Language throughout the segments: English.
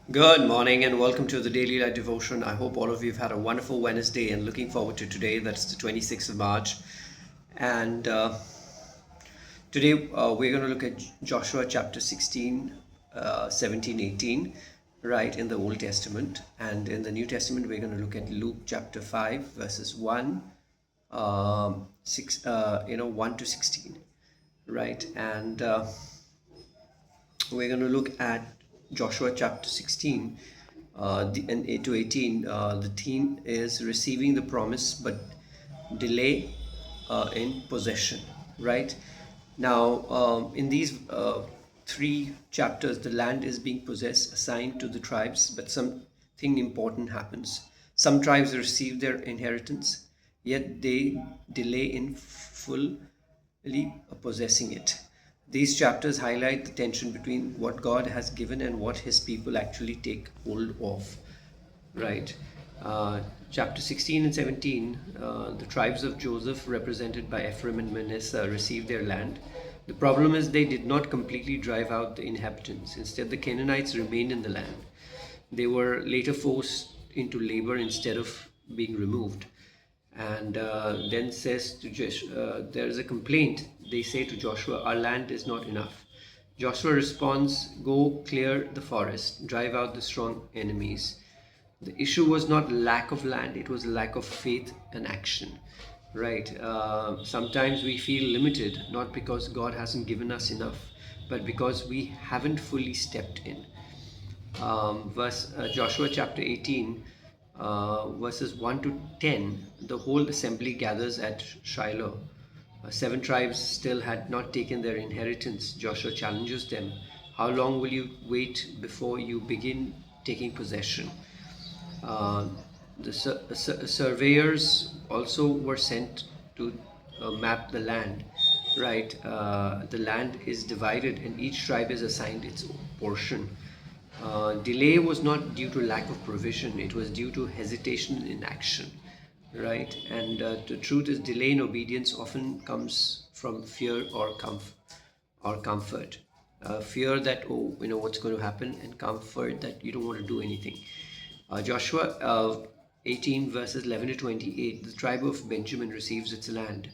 Good morning and welcome to the Daily Light Devotion. I hope all of you have had a wonderful Wednesday and looking forward to today. That's the 26th of March. And today we're going to look at Joshua chapter 16, 17, 18, right in the Old Testament. And in the New Testament, we're going to look at Luke chapter 5, verses 1, 1 to 16, right? And we're going to look at Joshua chapter 16 and 8 to 18. The theme is receiving the promise but delay in possession, right? Now, in these three chapters, the land is being possessed, assigned to the tribes, but something important happens. Some tribes receive their inheritance, yet they delay in fully possessing it. These chapters highlight the tension between what God has given and what His people actually take hold of. Right. Chapter 16 and 17, the tribes of Joseph, represented by Ephraim and Manasseh, received their land. The problem is they did not completely drive out the inhabitants. Instead, the Canaanites remained in the land. They were later forced into labor instead of being removed. And then says to Joshua, there is a complaint. They say to Joshua, our land is not enough. Joshua responds, go clear the forest, drive out the strong enemies. The issue was not lack of land, it was lack of faith and action, right? Sometimes we feel limited, not because God hasn't given us enough, but because we haven't fully stepped in. Joshua chapter 18, verses 1 to 10, the whole assembly gathers at Shiloh. Seven tribes still had not taken their inheritance. Joshua challenges them. How long will you wait before you begin taking possession? Uh, the surveyors also were sent to map the land, right? The land is divided and each tribe is assigned its portion. Delay was not due to lack of provision, it was due to hesitation in action, right? And the truth is, delay in obedience often comes from fear or comfort. Fear that, oh, you know what's going to happen, and comfort that you don't want to do anything. Joshua 18, verses 11 to 28, the tribe of Benjamin receives its land.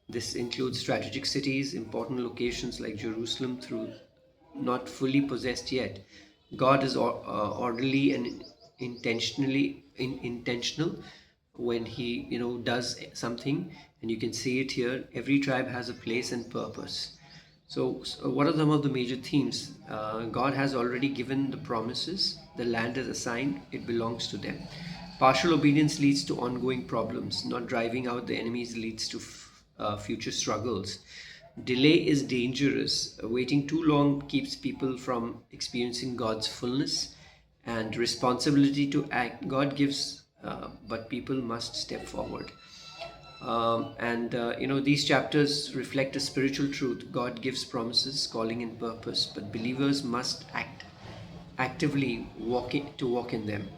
This includes strategic cities, important locations like Jerusalem, through not fully possessed yet. God is orderly and intentional when He does something, and you can see it here. Every tribe has a place and purpose. So what are some of the major themes? God has already given the promises. The land is assigned. It belongs to them. Partial obedience leads to ongoing problems. Not driving out the enemies leads to future struggles. Delay is dangerous. Waiting too long keeps people from experiencing God's fullness and responsibility to act. God gives, but people must step forward. These chapters reflect a spiritual truth. God gives promises, calling, and purpose, but believers must actively walk in them.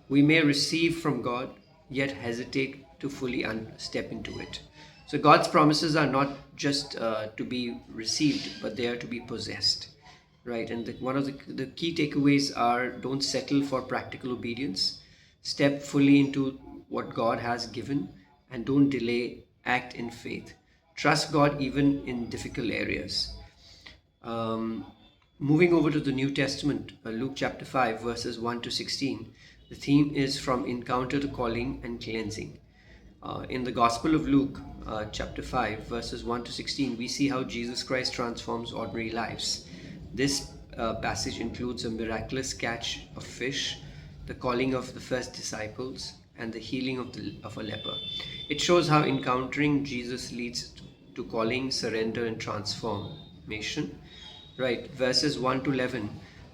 We may receive from God, yet hesitate to fully step into it. So God's promises are not just to be received, but they are to be possessed, right? And one of the key takeaways are: don't settle for practical obedience. Step fully into what God has given, and don't delay. Act in faith. Trust God even in difficult areas. Um, Moving over to the New Testament, Luke chapter 5, verses 1 to 16, the theme is from encounter to calling and cleansing. In the Gospel of Luke, chapter 5, verses 1 to 16, we see how Jesus Christ transforms ordinary lives. This passage includes a miraculous catch of fish, the calling of the first disciples, and the healing of a leper. It shows how encountering Jesus leads to calling, surrender, and transformation. Right, verses 1 to 11.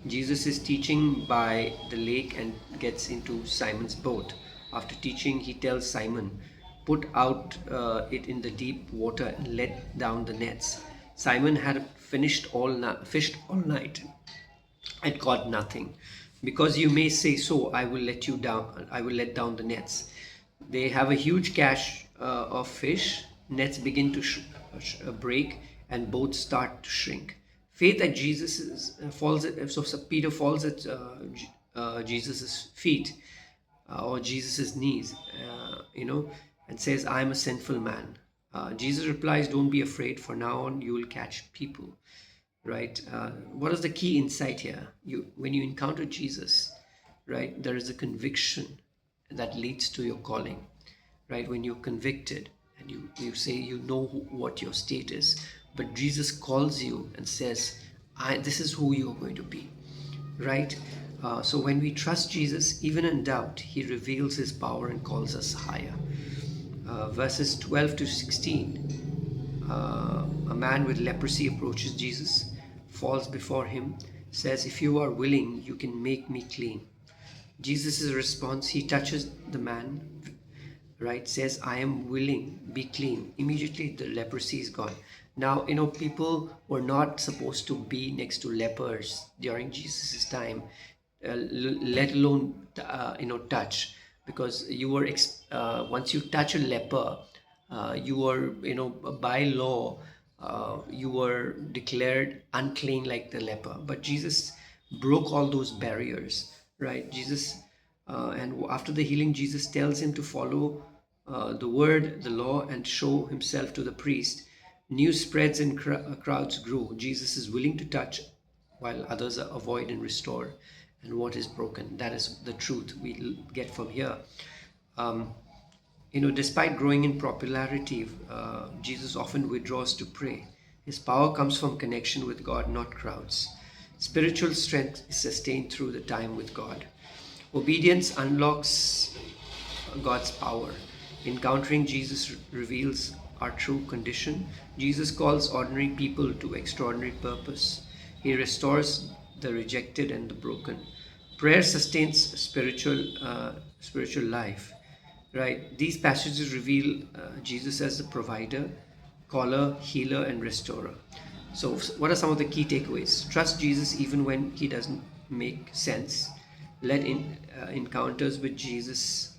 Jesus is teaching by the lake and gets into Simon's boat. After teaching, he tells Simon, put out it in the deep water and let down the nets. Simon had fished all night and caught nothing. Because you may say so, I will let down the nets. They have a huge catch of fish. Nets begin to break and boats start to shrink. Faith at Jesus falls at, so Peter falls at Jesus' feet or Jesus' knees, and says, I am a sinful man. Jesus replies, don't be afraid, for now on you will catch people. Right? What is the key insight here? When you encounter Jesus, right, there is a conviction that leads to your calling. Right? When you're convicted and you say you know what your state is, but Jesus calls you and says, this is who you're going to be. Right? So when we trust Jesus, even in doubt, he reveals his power and calls us higher. Verses 12 to 16, a man with leprosy approaches Jesus, falls before him, says, if you are willing, you can make me clean. Jesus' response, he touches the man, right, says, I am willing, be clean. Immediately the leprosy is gone. Now, people were not supposed to be next to lepers during Jesus' time, let alone, touch, because you were, once you touch a leper, you were, by law, you were declared unclean like the leper. But Jesus broke all those barriers, right? And after the healing, Jesus tells him to follow the word, the law, and show himself to the priest. News spreads and crowds grew. Jesus is willing to touch while others avoid and restore. And what is broken, that is the truth we get from here. Despite growing in popularity, Jesus often withdraws to pray. His power comes from connection with God, not crowds. Spiritual strength is sustained through the time with God. Obedience unlocks God's power. Encountering Jesus reveals our true condition. Jesus calls ordinary people to extraordinary purpose. He restores the rejected and the broken. Prayer sustains spiritual life. Right? These passages reveal Jesus as the provider, caller, healer, and restorer. So, what are some of the key takeaways? Trust Jesus even when he doesn't make sense. Let encounters with Jesus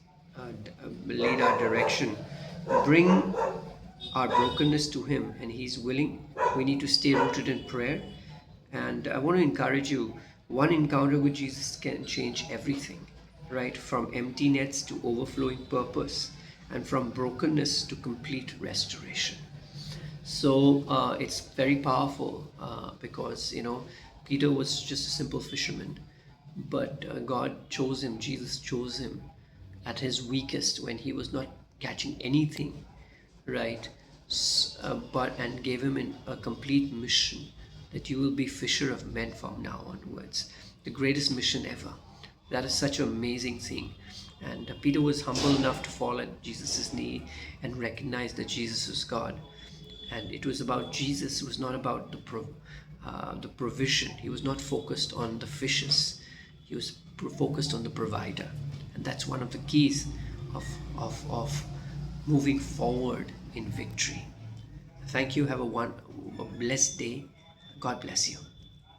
lead our direction. Bring our brokenness to him, and he's willing. We need to stay rooted in prayer. And I want to encourage you, one encounter with Jesus can change everything, right? From empty nets to overflowing purpose, and from brokenness to complete restoration. So it's very powerful because, Peter was just a simple fisherman, but God chose him, Jesus chose him at his weakest when he was not catching anything, right? And gave him a complete mission that you will be fisher of men from now onwards. The greatest mission ever. That is such an amazing thing. And Peter was humble enough to fall at Jesus' knee and recognize that Jesus was God. And it was about Jesus. It was not about the provision. He was not focused on the fishes. He was focused on the provider. And that's one of the keys of moving forward in victory. Thank you. Have a blessed day. God bless you.